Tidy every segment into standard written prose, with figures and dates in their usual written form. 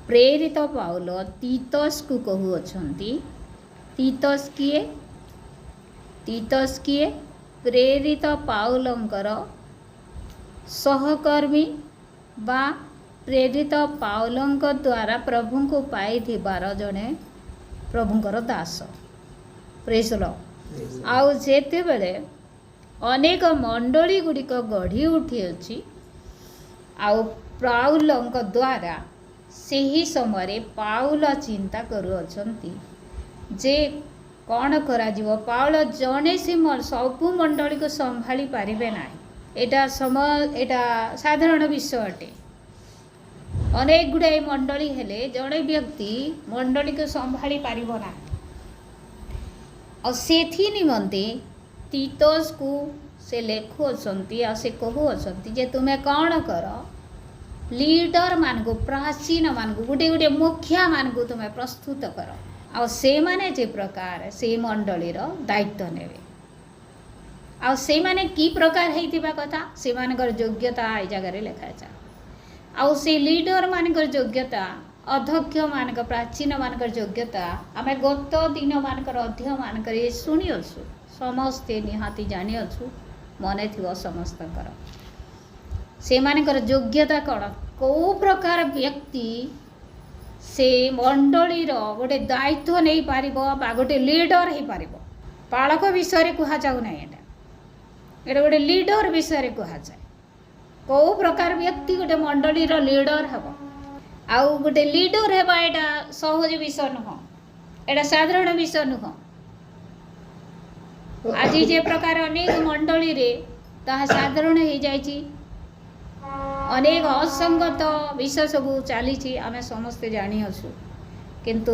प्रेरित पाउल तीतस को कहूअछंती। तीतस किए? तीतस किए? प्रेरित पाउलंकर सहकर्मी बा प्रेरित पाउलंक द्वारा प्रभु को पाई जड़े प्रभुंकर दास। Praise the lord. आउ जेते बेले अनेक मंडली गुड़िक गढ़ी उठी अच्छी आउ पाउलंक द्वारा सही समय पाउल चिंता करुअछंती जे कौन करा जीवो। पाउल जड़े से सबू मंडली को संभाली पारिबे नाही। एटा साधारण विषय अटे। अनेक गुड़ाई मंडली हेले जड़े व्यक्ति मंडली को संभाली पारिबो ना। और सेथि निमंते तीतस को से लेखुअछंती आ से कहूअछंती जे तुमे कौन कर लीडर मान को प्राचीन मान को गोटे गोटे मुखिया मान को तुम्हें प्रस्तुत कर आ से माने जे प्रकार से मंडलीर दायित्व नेबे। आ से माने की प्रकार हेतिबा कथा से मानकर योग्यता ए जगह लिखा जा। आ से लीडर मानकर योग्यता अध्यक्ष मानक प्राचीन मानकर योग्यता आम गत दिन मानकर अध्यक्ष मानकर ये शुणी अच्छु समस्ते निहाती जानी अच्छु मने थी समस्तकर से मानकर योग्यता कौन कौ प्रकार व्यक्ति से मंडलीर गोटे दायित्व नहीं पार गोटे लीडर हो पार। पालक विषय कह जाऊ ना एटा गोटे लीडर विषय कह जाए कौ प्रकार व्यक्ति गोटे मंडलीर लीडर हे आउ गोटे लीडर हेबा एटा सहज विषय नुह एटा साधारण विषय नुह। आज जे प्रकार अनेक मंडली रे ताहा साधारण हो जाइछि अनेक असंगत विषय सब चली आम समस्ते जानी अच्छु किंतु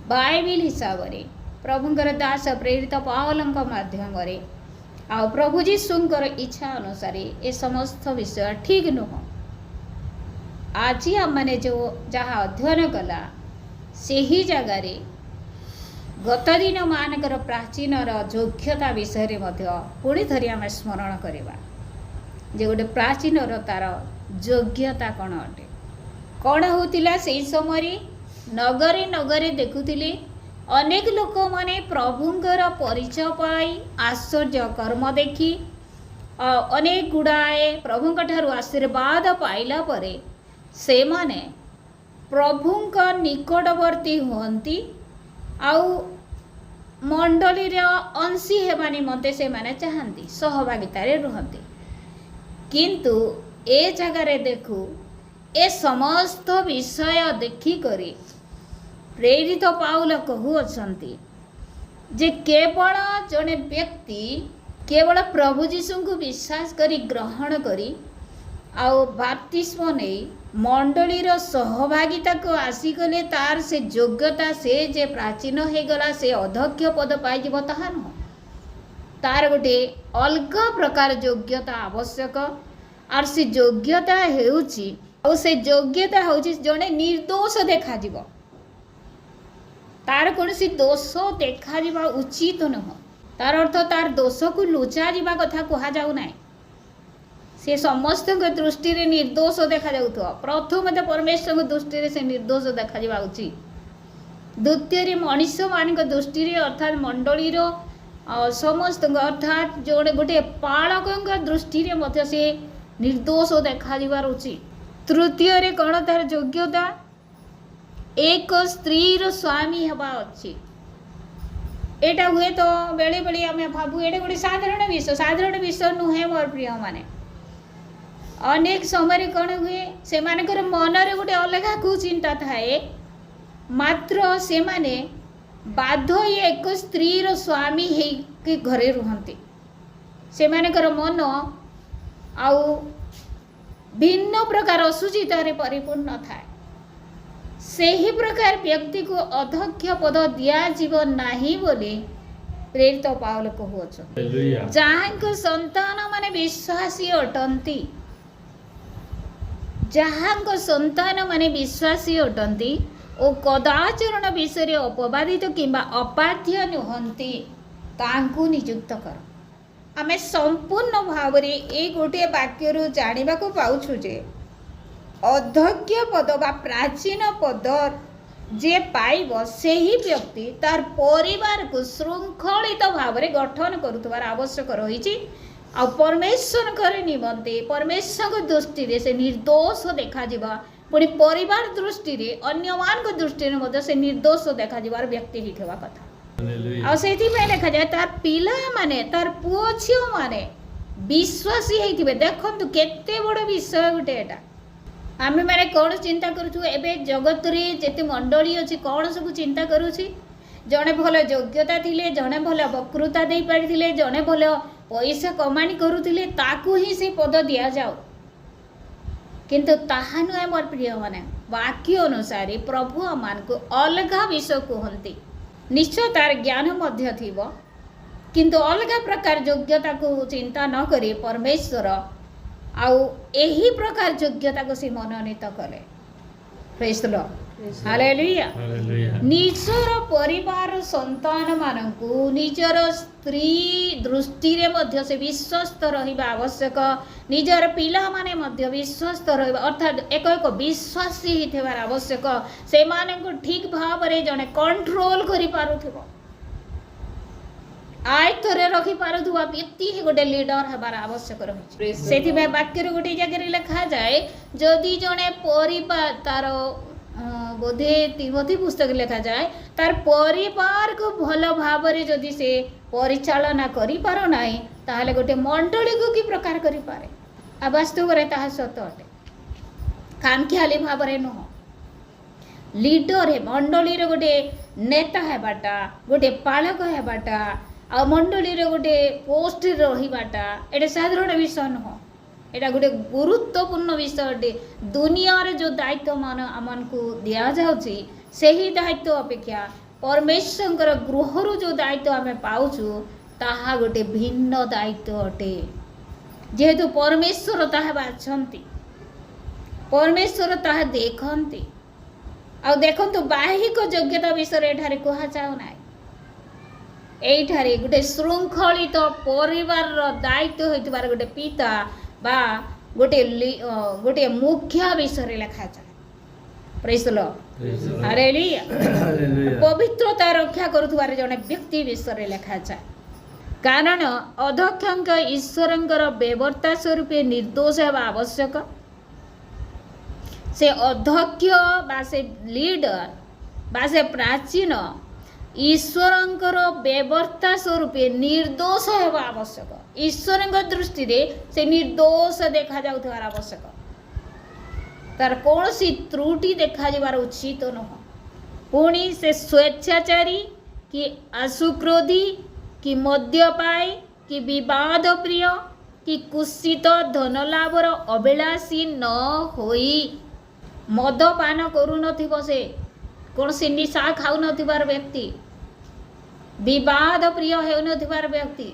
बाइबिल हिसाब से प्रभुंकर दास प्रेरित पावलंक माध्यम आ प्रभु जीशुंकर इच्छा अनुसार ये समस्त विषय ठीक नुह। आज आम मैंने जो जहाँ अध्ययन कला से ही जगार गत दिन मानकर प्राचीन योग्यता विषय पुणी थरी आम स्मरण करवा जे गोटे प्राचीन तार योग्यता कौन अटे कौन होतिला से समय नगरे नगरे देखुली अनेक लोक माने प्रभुंकर परिचय पाई आश्चर्य कर्म देखी अनेक गुड़ाए प्रभुंक ठारू आशीर्वाद पाइला परे से माने प्रभुंक निकटवर्ती हुअंती आउ मंडली अंशी हेबा निमंते से माने चाहती सहभागितारे रुहंती। किंतु ए जगार देखु ए समस्त विषय देखी करी प्रेरित पाउल कहूअछंती जे केवल जड़े व्यक्ति केवल प्रभु जीशु को विश्वास करी ग्रहण करी आउ बाप्तिस्म नहीं मंडलीर सहभागिता को आसीगले तार से योग्यता से जे प्राचीन हो गला से अध्यक्ष पद पाई ताहा नुह तार गोटे अलग प्रकार योग्यता आवश्यक आर से योग्यता हेउची और से योग्यता होची जने निर्दोष देखा जीव तार कौन सी दोष देखा जीवा उचित नुह तार अर्थ तार दोष को लुचा जीवा कथा कहा जाऊ ना से समस्त दृष्टि रे निर्दोष देखा जाउथो प्रथम तो परमेश्वर दृष्टि रे से निर्दोष देखा जीवा उचित द्वितीय मनुष मान दृष्टि रे अर्थात मंडलीर समस्त अर्थात जोड़े गोटे पालक दृष्टि रे से निर्दोष देखा जीवार उचित। तृतीय रे कौन तार योग्यता एक स्त्रीर स्वामी हवा अच्छी एटा हुए तो बेले बेले आम भावु एटा गोटे साधारण विषय नुहे मोर प्रिय माने अनेक समय कौन हुए से मानकर मन रे गोटे अलग को चिंता थाए मात्र से माने बाध्य एक स्त्रीर स्वामी हे घरे रुहंती से मानकर मन आउ भिन्न प्रकार असुचित परिपूर्ण थाए से ही प्रकार व्यक्ति को अध्यक्ष पद दियाजीव नाही बोली प्रेरित पाउल कहूअछन जहाँ संतान माने विश्वासी अटंती जहाँ संतान माने विश्वासी अटंती और कदाचरण विषय अपवादित किंबा अपाध्य नुहंती तांकु नियुक्त कर। आमे संपूर्ण भाव रे ए गोटे वाक्य जानवा को पाउछु जे अध्यक्ष पद बा प्राचीन पद जे पाइब ସେହି ବ୍ୟକ୍ତି ତାର ପରିବାରକୁ ଶୃଙ୍ଖଳିତ ଭାବରେ ଗଠନ କରୁଥିବାର ଆବଶ୍ୟକ ରହିଛି। ଆଉ ପରମେଶ୍ୱରଙ୍କ ନିମନ୍ତେ ପରମେଶ୍ୱରଙ୍କ ଦୃଷ୍ଟିରେ ସେ ନିର୍ଦ୍ଦୋଷ ଦେଖାଯିବା, ପୁଣି ପରିବାର ଦୃଷ୍ଟିରେ ଅନ୍ୟମାନଙ୍କ ଦୃଷ୍ଟିରେ ମଧ୍ୟ ସେ ନିର୍ଦ୍ଦୋଷ ଦେଖାଯିବାର ବ୍ୟକ୍ତି ହେଇଥିବା କଥା। ଆଉ ସେଇଥିପାଇଁ ଲେଖାଯାଏ ତାର ପିଲାମାନେ ତାର ପୁଅ ଝିଅମାନେ ବିଶ୍ୱାସୀ ହେଇଥିବେ। ଦେଖନ୍ତୁ କେତେ ବଡ଼ ବିଷୟ ଗୋଟେ ଏଇଟା। आमे कौन चिंता करूँ एवं जगत रे जेते मंडली अच्छी कौन सब चिंता करुँची जड़े भल योग्यता थिले, जड़े भल वक्रता दे पारिथिले, जड़े भल पैसा कमाणी करुथिले ताकू ही से पद दिया जाओ। किंतु ताहा नुहे मोर प्रिय माने वाक्य अनुसार प्रभु आम को अलग विषय कहते। निश्चय तार ज्ञान मध्य थिबो, किंतु अलग प्रकार योग्यता को चिंता न करी परमेश्वर आउ एही प्रकार योग्यता को से मनोनीत कले। Praise the Lord, hallelujah. निजर परिवार संतान मानकु निजर स्त्री दृष्टि रे मध्य से विश्वस्त रहिबा आवश्यक। निजर पिला माने मध्य विश्वस्त रहिबा अर्थात एक एक विश्वासी हिथेबार आवश्यक। से माने को ठीक भाव रे जने कंट्रोल करि पारुथिबो, आयत्तरे रखी पारुथुवा व्यक्ति ही गोटे लीडर हेबार आवश्यक रही। से वाक्य गोटे जगह लिखा जाए जदि जड़े परिवार तार बोधे तिमोथी पुस्तक लिखा जाए तार परिवार को भल भाव में जदि से परिचालना करि पारो नाही ताहले गोटे मंडली को कि प्रकार करि पारे। आ वास्तव में ताहा सत अटे, खामखियाली भाव में नुह। लीडर है मंडली रे गोटे नेता हेबाटा, गोटे पालक हेबाटा आ मंडली रे गोटे पोस्ट रहीबाटा एटा साधारण विषय नुह। एटा गोटे गुरुत्वपूर्ण विषय अटे। दुनिया रे जो दायित्व मान आमन को दिया जाउची सेही दायित्व अपेक्षा परमेश्वर गृहरु जो दायित्व आमे पाउछु ताहा गोटे भिन्न दायित्व अटे। जेहेतु परमेश्वर ताहा बाछंती, परमेश्वर ताहा देखंती। आ देखंतु बाहिक योग्यता विषय एठारे कहा जाउ नाही। एठारे गोटे श्रृंखलित परिवार दायित्व होइतबार गोटे पिता बा गोटे मुख्य विषय लिखा जाए। Praise the Lord, hallelujah. पवित्रता रक्षा करुथबार जने व्यक्ति विषय लिखा जाए। कारण अध्यक्ष ईश्वरंकर व्यवस्था स्वरूप निर्दोष हेबा आवश्यक। से अध्यक्ष बा से लीडर बा से प्राचीन ईश्वरंकर व्यवस्था स्वरूप निर्दोष हेबा आवश्यक। ईश्वरंक दृष्टि रे से निर्दोष देखा जाउथार आवश्यक। तार कौनसी त्रुटि देखा जाबार उचित नह। पुणी से स्वेच्छाचारी कि आशुक्रोधी कि मद्यपाई कि विवाद प्रिय कि कुत्सित धनलाभर अभिलाषी न होई। मदपान करू नथिबो, से कौनसी निशा खाऊ नथिबार व्यक्ति, विवाद प्रिय हेउ नथिबार व्यक्ति।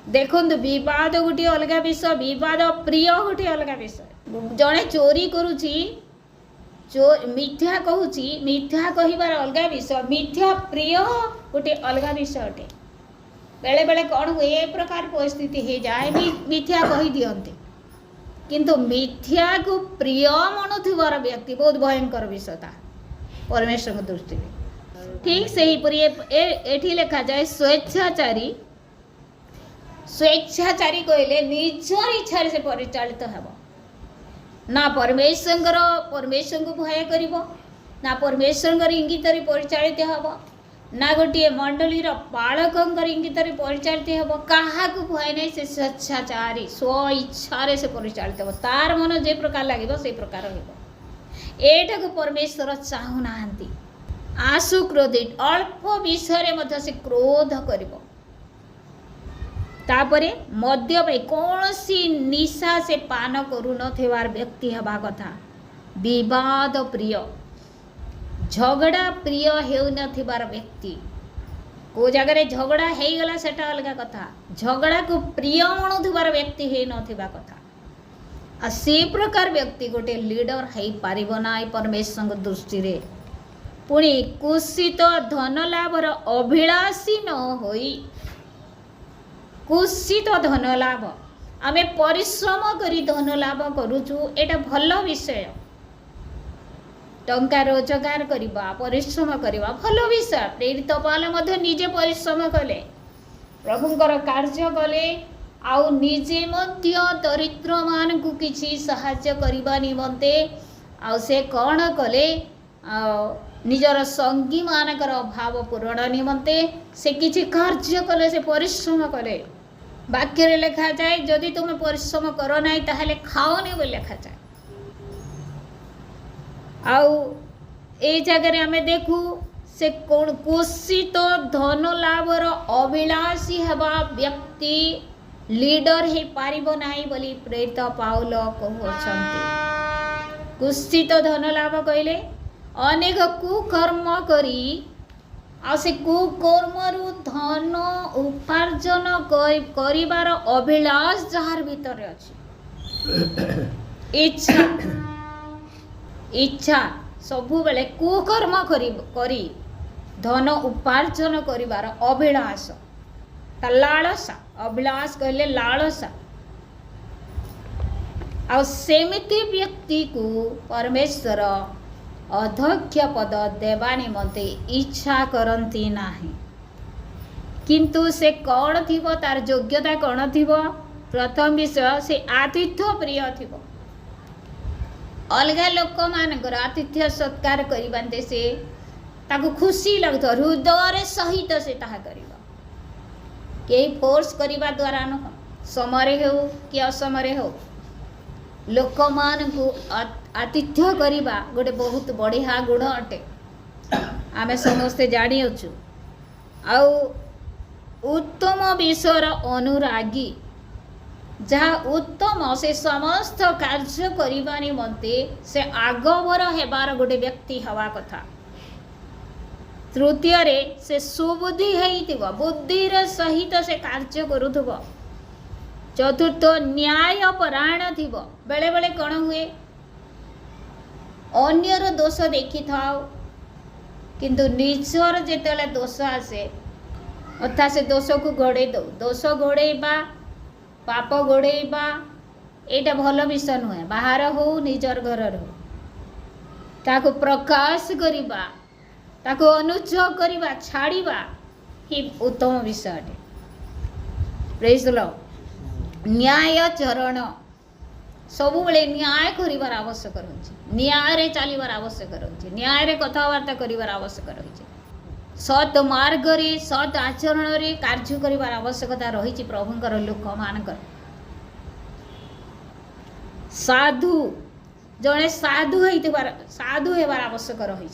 देखो विवाद गोटे अलग विषय, विवाद प्रिय गोटे अलग विषय। जड़े चोरी करुची, मिथ्या कहूची, मिथ्या कहबार अलग विषय, मिथ्या प्रिय गोटे अलग विषय अटे। बेले बेले कौन हुए ए प्रकार परिस्थिति हो जाए मिथ्या कही दियंते, किंतु मिथ्या को प्रिय मनुथिबार व्यक्ति बहुत भयंकर विषय था परमेश्वर दृष्टि में। ठीक से ही परी एठी लिखा जाए स्वेच्छाचारी। स्वेच्छाचारी कहले निजर इच्छा से परिचालित हेब ना परमेश्वर को भय करिवो, ना परमेश्वर इंगित परिचालित हेब, ना गोटे मंडली पालक इंगित परिचालित हेब। क्या भय नहीं, से स्वेच्छाचारी स्व इच्छा से परिचालित हेब। तार मन जे प्रकार लगे से प्रकार हेब। एटा को परमेश्वर चाहू नाहंती। आशु क्रोधित अल्प विषय में से क्रोध करिवो। तापरे मद्यपाई कौनसी निशा से पान करू नथिबार व्यक्ति हेबा कथा। विवाद प्रिय, झगड़ा प्रिय हेउ नथिबार व्यक्ति। को जगह झगड़ा हो गला सेटा अलग कथा, झगड़ा को प्रिय मनुथिबार व्यक्ति हे नथिबा कथा। आ से प्रकार व्यक्ति गोटे लीडर है पारिबो ना परमेश्वर दृष्टि रे। पुणी कुत्सित धन लाभर अभिलाषी न होई। कुत्सित धन लाभ आमे परिश्रम करी धन लाभ करूचु एटा भल विषय टंका रोजगार करवा परिश्रम करवा भल विषय प्रेरित पाल निजे परिश्रम कले प्रभुंकर कार्य कले आउ निजे मध्य दरिद्र मान को किछि सहाय्य करबा निमंते आउ से कौन कले निजर संगी मानकर अभाव पूरण निमंते से किछि कार्य कले से परिश्रम कले वाक्य लिखा जाए जदि तुम परिश्रम कर ना ताहले खाओनी बोली लिखा जाए आउ ए जगह आम देखू से कौन कुषित तो धन लाभर अभिलाषी हवा व्यक्ति लीडर हो पारिबो नाही बोली प्रेरित पाउल कहउछंती। कुषित तो धन लाभ कहले अनेक कुकर्म करी आ से कुकर्मरु धन उपार्जन करिबार अभिलाष जहार भीतर अछि इच्छा इच्छा सबु बेले कुकर्म करी धन उपार्जन करिबार अभिलाष ता लालसा अभिलाष कहले लालसा आ सेमिति व्यक्ति को परमेश्वर अध्यक्ष पद देवा निमंते इच्छा करती नाही किंतु से कौन थिबो तार योग्यता कौन थिबो प्रथम विषय से आतिथ्य प्रिय थिबो अलग लोक मानकर आतिथ्य सत्कार करते से ताको खुशी लगता हृदय सहित से ताहा करिबा कई फोर्स करने द्वारा नुह समय हो कि असमय हो लोक मान को आतिथ्य करवा गोटे बहुत बढ़िया गुण अटे आम समस्ते जानी अच्छु आउ उत्तम विषयर अनुरागी जहाँ उत्तम से समस्त कार्य करने निमंते से आगवर हेबार गोटे व्यक्ति हवा कथा। तृतीय रे से सुबुद्धि है बुद्धिर सहित से कार्य करुथुब। चतुर्थ न्याय परायण थी बेले बेले कौन हुए अन्यर दोष देखी थाओ किंतु निजर जेतेले दोष आसे अर्थात से दोष को घोड़े दो दोष घोड़ेबा पाप घोड़ेबा एटा भल विषय नुहे बाहर हो निजर घर हो ताको प्रकाश करिबा ताको अनुजय करिबा छाड़िबा ही उत्तम विषय प्रेज द लॉर्ड। न्याय चरण सबु बेले न्याय करिवार आवश्यक रही न्याय रे चलिबार आवश्यक रही न्याय रे कथबार्ता करिवार आवश्यक रही सत मार्ग रे सत आचरण रे कार्य करिवार आवश्यकता रही प्रभुंकर लोक मानकर साधु जड़े साधु साधु हेबार आवश्यक रही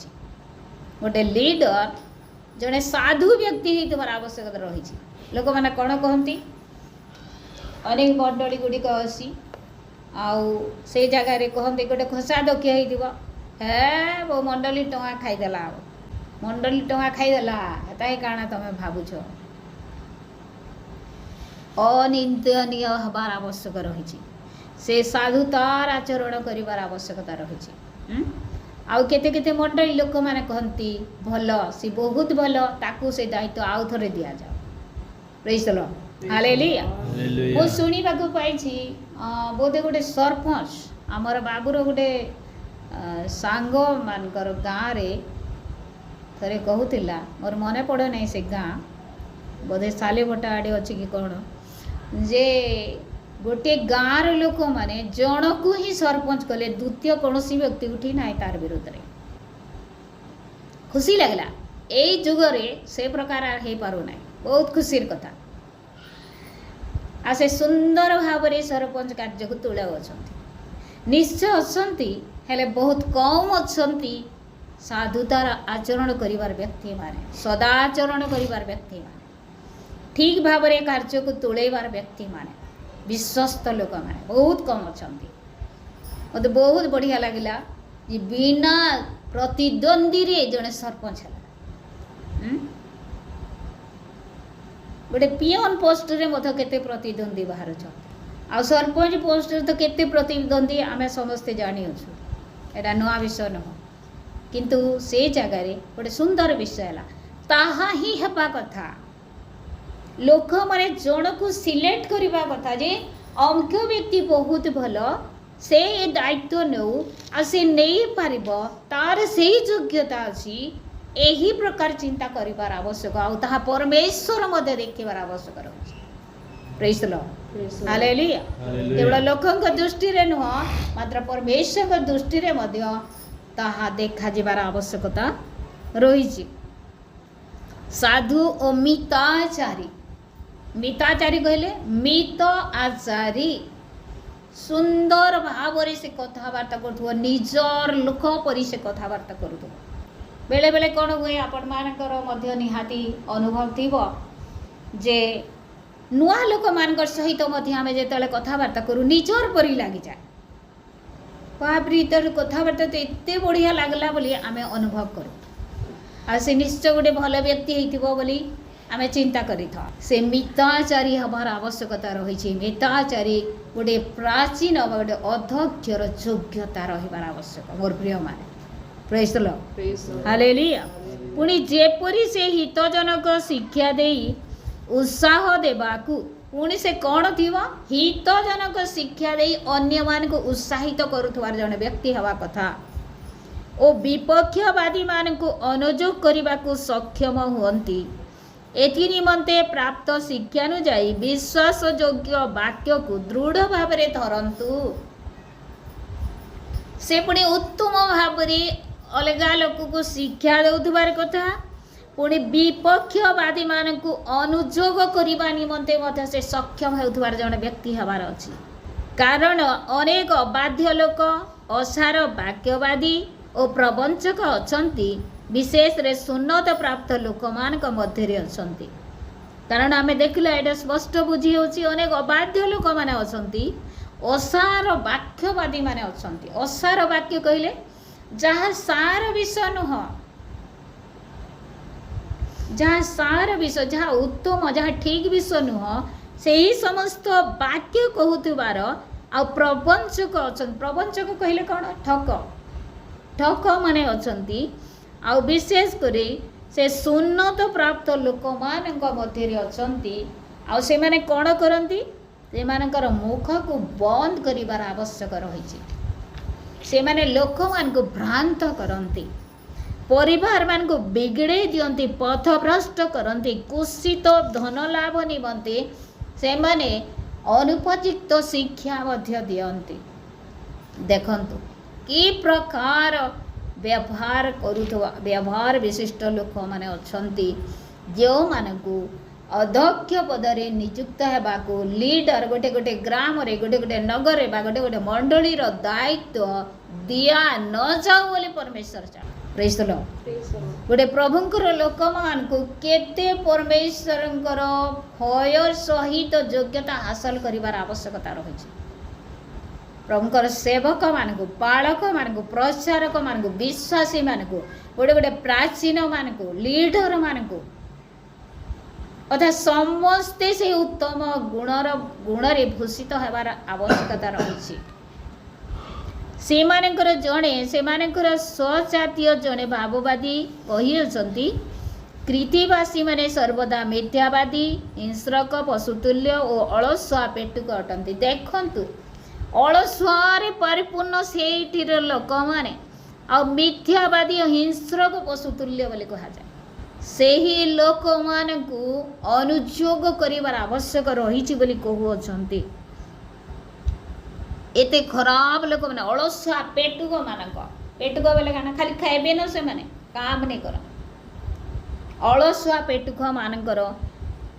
गोटे लीडर जड़े साधु व्यक्ति होइतबार आवश्यकता रही लोक माने कौन कहती अनेक मंडली गुड़िक आसी आउ से जगह रे कहते गोटे खोसा दक्ष हो हे वो मंडली टଙ୍କା खाईदेला मंडली टଙ୍କା खाईदेला ताई काଣା तमे भाबुछ अनिंदनीय हबार आवश्यक रही से साधुतार आचरण करिवार आवश्यकता रही आउ केते केते मंडली लोक माने कहती भल सी बहुत भल ताकू से दायित्व आउ थरे दिया जाओ प्रेज द लॉर्ड हालेलुया। मो सुनिबा को पाइछि बोधे गोटे सरपंच आमर बाबूर गोटे सांग मानकर गाँव रे थरे कहूतिला मोर मने पड़े नहीं से गाँ बोधे सालेबटा आड़े अच्छी कि कौन जे गोटे गाँव लोक माने जन को ही सरपंच कले द्वितीय कौन व्यक्ति उठी ना तार विरोध में खुशी लगला यही जुगरे से प्रकार हो पार ना बहुत खुशी कथा आ से सुंदर भाव में सरपंच कार्य को तुला निश्चय अच्छी हेले बहुत कम अच्छी साधुतार आचरण करिवार व्यक्ति माने सदाचरण करिवार व्यक्ति माने ठीक भाव में कार्य को तुलेबार व्यक्ति माने विश्वस्त लोक माने बहुत कम अच्छी मत बहुत बढ़िया लगिला जे बिना प्रतिद्वंदी रे जड़े सरपंच है गोटे पियन पोस्ट रे मत केते प्रतिद्वंदी बाहर आ सरपंच पोस्ट रे तो केते प्रतिद्वंदी आमे समस्ते जानी अछु एटा नुआ विषय न किंतु से जगह रे गोटे सुंदर विषय है ताहा ही हेबा कथा लोक माने जन को सिलेक्ट करबा कथा जे ଅମୁକ ବ୍ୟକ୍ତି ବହୁତ ଭଲ, ସେ ଏ ଦାୟିତ୍ୱ ନେଉ ଆଉ ସେ ନେଇପାରିବ, ତାର ସେଇ ଯୋଗ୍ୟତା ଅଛି, ଏହି ପ୍ରକାର ଚିନ୍ତା କରିବାର ଆବଶ୍ୟକ, ଆଉ ତାହା ପରମେଶ୍ୱର ମଧ୍ୟ ଦେଖିବାର ଆବଶ୍ୟକ ରହୁଛି। ପ୍ରେଜ୍ ଦ ଲର୍ଡ, ହାଲେଲୁୟା। କେବଳ ଲୋକଙ୍କ ଦୃଷ୍ଟିରେ ନୁହଁ, ମାତ୍ର ପରମେଶ୍ୱରଙ୍କ ଦୃଷ୍ଟିରେ ମଧ୍ୟ ତାହା ଦେଖାଯିବାର ଆବଶ୍ୟକତା ରହିଛି। ସାଧୁ ଓ ମିତାଚାରୀ। ମିତାଚାରୀ କହିଲେ ମିତ ଆଚାରୀ, ସୁନ୍ଦର ଭାବରେ ସେ କଥାବାର୍ତ୍ତା କରୁଥିବ, ନିଜର ଲୋକ ପରି ସେ କଥାବାର୍ତ୍ତା କରୁଥିବ। ବେଳେବେଳେ କ'ଣ ହୁଏ, ଆପଣମାନଙ୍କର ମଧ୍ୟ ନିହାତି ଅନୁଭବ ଥିବ ଯେ ନୂଆ ଲୋକମାନଙ୍କ ସହିତ ମଧ୍ୟ ଆମେ ଯେତେବେଳେ କଥାବାର୍ତ୍ତା କରୁ ନିଜର ପରି ଲାଗିଯାଏ। ବାପରେ ତାର କଥାବାର୍ତ୍ତା ତ ଏତେ ବଢ଼ିଆ ଲାଗିଲା ବୋଲି ଆମେ ଅନୁଭବ କରୁ, ଆଉ ସେ ନିଶ୍ଚୟ ଗୋଟେ ଭଲ ବ୍ୟକ୍ତି ହେଇଥିବ ବୋଲି ଆମେ ଚିନ୍ତା କରିଥାଉ। ସେ ମିତାଚାରୀ ହେବାର ଆବଶ୍ୟକତା ରହିଛି। ମିତାଚାରୀ ଗୋଟେ ପ୍ରାଚୀନ ବା ଗୋଟେ ଅଧ୍ୟକ୍ଷର ଯୋଗ୍ୟତା ରହିବାର ଆବଶ୍ୟକ। ମୋର ପ୍ରିୟମାନେ, ପ୍ରେଜ୍ ଦ ଲର୍ଡ, ହାଲେଲୁୟା। ପୁଣି ଯେପରି ସେ ହିତଜନକ ଶିକ୍ଷା ଦେଇ ଉତ୍ସାହ ଦେବାକୁ, ପୁଣି ସେ କ'ଣ ଥିବ, ହିତଜନକ ଶିକ୍ଷା ଦେଇ ଅନ୍ୟମାନଙ୍କୁ ଉତ୍ସାହିତ କରୁଥିବାର ଜଣେ ବ୍ୟକ୍ତି ହେବା କଥା ଓ ବିପକ୍ଷବାଦୀମାନଙ୍କୁ ଅନୁଯୋଗ କରିବାକୁ ସକ୍ଷମ ହୁଅନ୍ତି। ଏଥି ନିମନ୍ତେ ପ୍ରାପ୍ତ ଶିକ୍ଷାନୁଯାୟୀ ବିଶ୍ୱାସଯୋଗ୍ୟ ବାକ୍ୟକୁ ଦୃଢ଼ ଭାବରେ ଧରନ୍ତୁ। ସେ ପୁଣି ଉତ୍ତମ ଭାବରେ ଅଲଗା ଲୋକକୁ ଶିକ୍ଷା ଦେଉଥିବାର କଥା, ପୁଣି ବିପକ୍ଷବାଦୀମାନଙ୍କୁ ଅନୁଯୋଗ କରିବା ନିମନ୍ତେ ମଧ୍ୟ ସେ ସକ୍ଷମ ହେଉଥିବାର ଜଣେ ବ୍ୟକ୍ତି ହେବାର ଅଛି। କାରଣ ଅନେକ ଅବାଧ୍ୟ ଲୋକ, ଅସାର ବାକ୍ୟବାଦୀ ଓ ପ୍ରବଞ୍ଚକ ଅଛନ୍ତି, ବିଶେଷରେ ସୁନ୍ନତ ପ୍ରାପ୍ତ ଲୋକମାନଙ୍କ ମଧ୍ୟରେ ଅଛନ୍ତି। କାରଣ ଆମେ ଦେଖିଲେ ଏଇଟା ସ୍ପଷ୍ଟ ବୁଝି ହେଉଛି, ଅନେକ ଅବାଧ୍ୟ ଲୋକମାନେ ଅଛନ୍ତି, ଅସାର ବାକ୍ୟବାଦୀମାନେ ଅଛନ୍ତି। ଅସାର ବାକ୍ୟ କହିଲେ ଯାହା ସାର ବିଷୟ ନୁହଁ, ଯାହା ସାର ବିଷୟ, ଯାହା ଉତ୍ତମ, ଯାହା ଠିକ୍ ବିଷୟ ନୁହଁ, ସେହି ସମସ୍ତ ବାକ୍ୟ କହୁଥିବାର ଆଉ ପ୍ରବଞ୍ଚକ ଅଛନ୍ତି। ପ୍ରବଞ୍ଚକ କହିଲେ କ'ଣ, ଠକ ମାନେ ଅଛନ୍ତି। ଆଉ ବିଶେଷ କରି ସେ ସୁନ୍ନତ ପ୍ରାପ୍ତ ଲୋକମାନଙ୍କ ମଧ୍ୟରେ ଅଛନ୍ତି। ଆଉ ସେମାନେ କ'ଣ କରନ୍ତି, ସେମାନଙ୍କର ମୁଖକୁ ବନ୍ଦ କରିବାର ଆବଶ୍ୟକ ରହିଛି। ସେମାନେ ଲୋକମାନଙ୍କୁ ଭ୍ରାନ୍ତ କରନ୍ତି, ପରିବାରମାନଙ୍କୁ ବିଗଡ଼େଇ ଦିଅନ୍ତି, ପଥଭ୍ରଷ୍ଟ କରନ୍ତି, କୁସିତ ଧନ ଲାଭ ନିମନ୍ତେ ସେମାନେ ଅନୁପଯୁକ୍ତ ଶିକ୍ଷା ମଧ୍ୟ ଦିଅନ୍ତି। ଦେଖନ୍ତୁ କି ପ୍ରକାର ବ୍ୟବହାର ବିଶିଷ୍ଟ ଲୋକମାନେ ଅଛନ୍ତି, ଯେଉଁମାନଙ୍କୁ ଅଧ୍ୟକ୍ଷ ପଦରେ ନିଯୁକ୍ତ ହେବାକୁ, ଲିଡର ଗୋଟେ ଗ୍ରାମରେ, ଗୋଟେ ନଗରରେ ବା ଗୋଟେ ମଣ୍ଡଳୀର ଦାୟିତ୍ୱ ଦିଆ ନଯାଉ ବୋଲି ପରମେଶ୍ୱର ଚାହେଁ। ପ୍ରେଜ୍ ଦ ଲର୍ଡ। ଗୋଟେ ପ୍ରଭୁଙ୍କର ଲୋକମାନଙ୍କୁ କେତେ ପରମେଶ୍ୱରଙ୍କର ଭୟ ସହିତ ଯୋଗ୍ୟତା ହାସଲ କରିବାର ଆବଶ୍ୟକତା ରହିଛି। ପ୍ରଭୁଙ୍କର ସେବକମାନଙ୍କୁ, ପାଳକମାନଙ୍କୁ, ପ୍ରଚାରକମାନଙ୍କୁ, ବିଶ୍ୱାସୀମାନଙ୍କୁ, ଗୋଟେ ପ୍ରାଚୀନମାନଙ୍କୁ, ଲିଡରମାନଙ୍କୁ, ଅର୍ଥାତ୍ ସମସ୍ତେ ସେହି ଉତ୍ତମ ଗୁଣରେ ଭୂଷିତ ହେବାର ଆବଶ୍ୟକତା ରହିଛି। ସେମାନଙ୍କର ସ୍ୱଜାତୀୟ ଜଣେ ଭାବବାଦୀ କହିଅଛନ୍ତି, କୃତିବାସୀମାନେ ସର୍ବଦା ମିଥ୍ୟାବାଦୀ, ହିଂସ୍ରକ, ପଶୁତୁଲ୍ୟ ଓ ଅଳସୁଆ ପେଟୁକ ଅଟନ୍ତି। ଦେଖନ୍ତୁ, ଅଳସୁଆରେ ପରିପୂର୍ଣ୍ଣ ସେଇଠିର ଲୋକମାନେ, ଆଉ ମିଥ୍ୟାବାଦୀ ଓ ହିଂସ୍ରକ ପଶୁତୁଲ୍ୟ ବୋଲି କୁହାଯାଏ। ସେହି ଲୋକମାନଙ୍କୁ ଅନୁଯୋଗ କରିବାର ଆବଶ୍ୟକ ରହିଛି ବୋଲି କହୁଅଛନ୍ତି। ଏତେ ଖରାପ ଲୋକମାନେ, ଅଳସୁଆ ପେଟୁକ ବେଲେ କାଣା, ଖାଲି ଖାଇବେ ନା, ସେମାନେ କାମ ନାଇଁ କର। ଅଳସୁଆ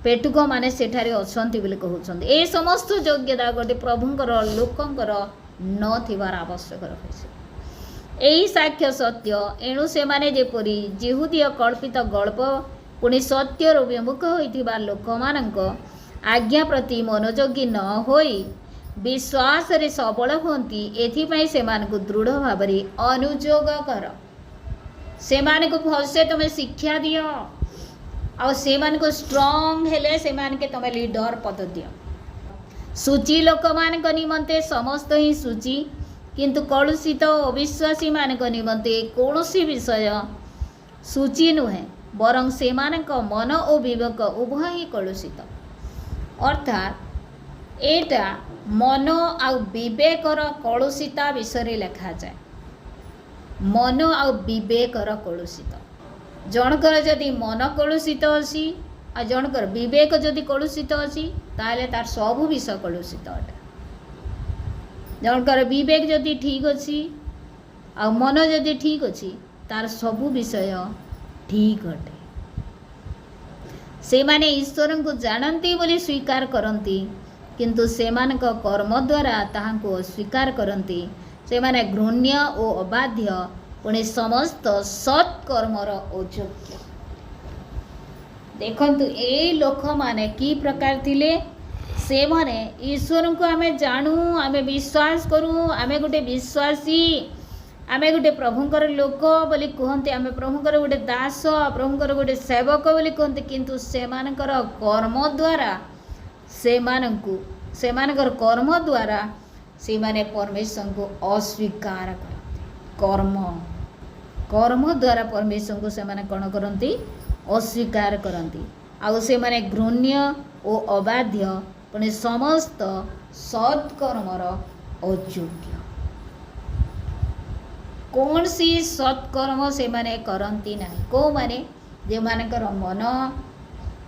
ପେଟୁକମାନେ ସେଠାରେ ଅଛନ୍ତି ବୋଲି କହୁଛନ୍ତି। ଏ ସମସ୍ତ ଯୋଗ୍ୟତା ଗୋଟେ ପ୍ରଭୁଙ୍କର ଲୋକଙ୍କର ନଥିବାର ଆବଶ୍ୟକ ରହିଛି। ଏହି ସାକ୍ଷ୍ୟ ସତ୍ୟ, ଏଣୁ ସେମାନେ ଯେପରି ଜିହୁଦୀୟ କଳ୍ପିତ ଗଳ୍ପ, ପୁଣି ସତ୍ୟରୁ ବିମୁଖ ହୋଇଥିବା ଲୋକମାନଙ୍କ ଆଜ୍ଞା ପ୍ରତି ମନୋଯୋଗୀ ନ ହୋଇ ବିଶ୍ୱାସରେ ସବଳ ହୁଅନ୍ତି, ଏଥିପାଇଁ ସେମାନଙ୍କୁ ଦୃଢ଼ ଭାବରେ ଅନୁଯୋଗ କର। ସେମାନଙ୍କୁ ଭଲସେ ତୁମେ ଶିକ୍ଷା ଦିଅ, ଆଉ ସେମାନଙ୍କୁ ଷ୍ଟ୍ରଙ୍ଗ ହେଲେ ସେମାନଙ୍କୁ ତୁମେ ଲିଡର ପଦ ଦିଅ। ସୂଚି ଲୋକମାନଙ୍କ ନିମନ୍ତେ ସମସ୍ତ ହିଁ ସୂଚି, କିନ୍ତୁ କଳୁଷିତ ଓ ଅବିଶ୍ୱାସୀମାନଙ୍କ ନିମନ୍ତେ କୌଣସି ବିଷୟ ସୂଚି ନୁହେଁ, ବରଂ ସେମାନଙ୍କ ମନ ଓ ବିବେକ ଉଭୟ ହିଁ କଳୁଷିତ। ଅର୍ଥାତ୍ एटा मन आउ विवेकर कलुषिता विषय लिखा जाए। मन आउ विवेकर कलुषित जनकर जदि मन कलुषित अच्छी आ जनकर विवेक जदि कलुषित अच्छी ताले तार सबू विषय कलुषित अटे। जनकर विवेक जदि ठीक अच्छी आ मन जदि ठीक अच्छी तार सबू विषय ठीक अटे। से माने ईश्वर को जानती बोली स्वीकार करती किंतु सेमानक कर्म द्वारा ताहांको अस्वीकार करती। से माने घृण्य और अबाध्य पुणे समस्त सत्कर्मर अयोग्य। देखंतु ए लोक माने की प्रकार थिले से माने ईश्वर को आमे जानू आमे विश्वास करूँ आमे गोटे विश्वासी आमे गोटे प्रभुंकर लोक बोली कहते आमे प्रभुंकर गोटे दास प्रभुंकर गोटे सेवक बोली कहते किंतु सेमानकर कर्म द्वारा सेमानकर कर्म द्वारा से माने परमेश्वर को अस्वीकार करते। कर्म द्वारा परमेश्वर को से माने कौन करती अस्वीकार करती। आउ से माने घृण्य और अबाध्य पुणे समस्त सत्कर्मर अयोग्य। कौन सी सत्कर्म से माने करती ना को माने जे मानकर मन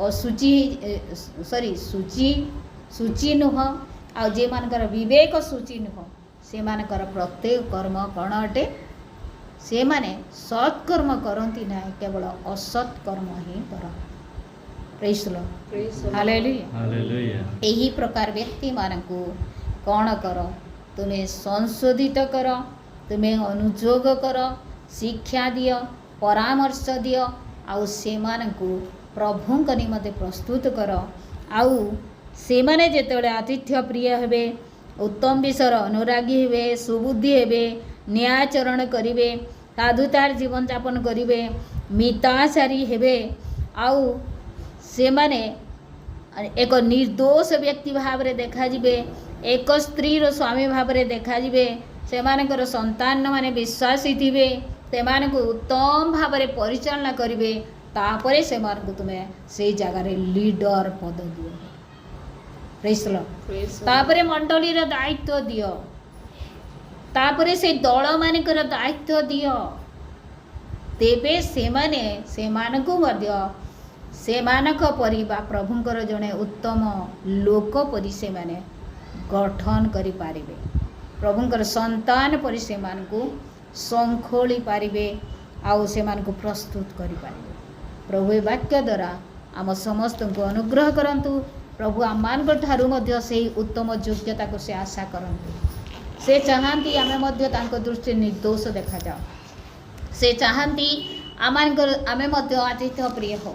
अशुचि शुचि नुह आ जे मानकर विवेक शुचि नुह से मानकर प्रत्येक कर्म कौन अटे से माने सत्कर्म करती ना केवल असत्कर्म ही कर। Praise the Lord hallelujah. यही प्रकार व्यक्ति मानकु कौन कर तुम्हें संशोधित कर तुम्हें अनुयोग कर शिक्षा दियो परामर्श दियो आउ से मानकु प्रभुंक निमते प्रस्तुत कर। आउ से माने जेतेबेले आतिथ्य प्रिय हेबे उत्तम विषय अनुरागी हेबे सुबुद्धि हेबे न्यायाचरण करिवे साधुतार जीवन यापन करिवे मिताचारी हेबे आउ से माने एक निर्दोष व्यक्ति भाव रे देखा जिवे एक स्त्री रो स्वामी भाव रे देखा जिवे से मानकर संतान माने विश्वासी थिबे से मानकु उत्तम भाव रे परिचालना करिवे तापरे से मानकु तुमे से जगह रे लीडर पद दियो। Praise the Lord. तापरे मंडली रो दायित्व दियो तापरे से दल मानकर दायित्व दियो तेबे से माने से मानकु मध्य से मानक परि बा प्रभुंकर जने उत्तम लोक परि से माने गठन करि पारिबे प्रभुंकर संतान परि से मानकु संखोली पारिबे आउ से मानकु प्रस्तुत करि पारिबे। प्रभु वाक्य द्वारा आम समस्त को अनुग्रह करंतु। प्रभु आम मान ठारू मध्य से उत्तम योग्यता को से आशा करंतु। से चाहती आमे मध्य तांको दृष्टि निर्दोष देखा जाओ। से चाहती आमे मध्य आतिथ्य प्रिय हो।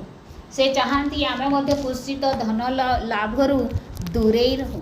से चाहती आमे मध्य कुत्सित धन लाभरू दूरे रहू।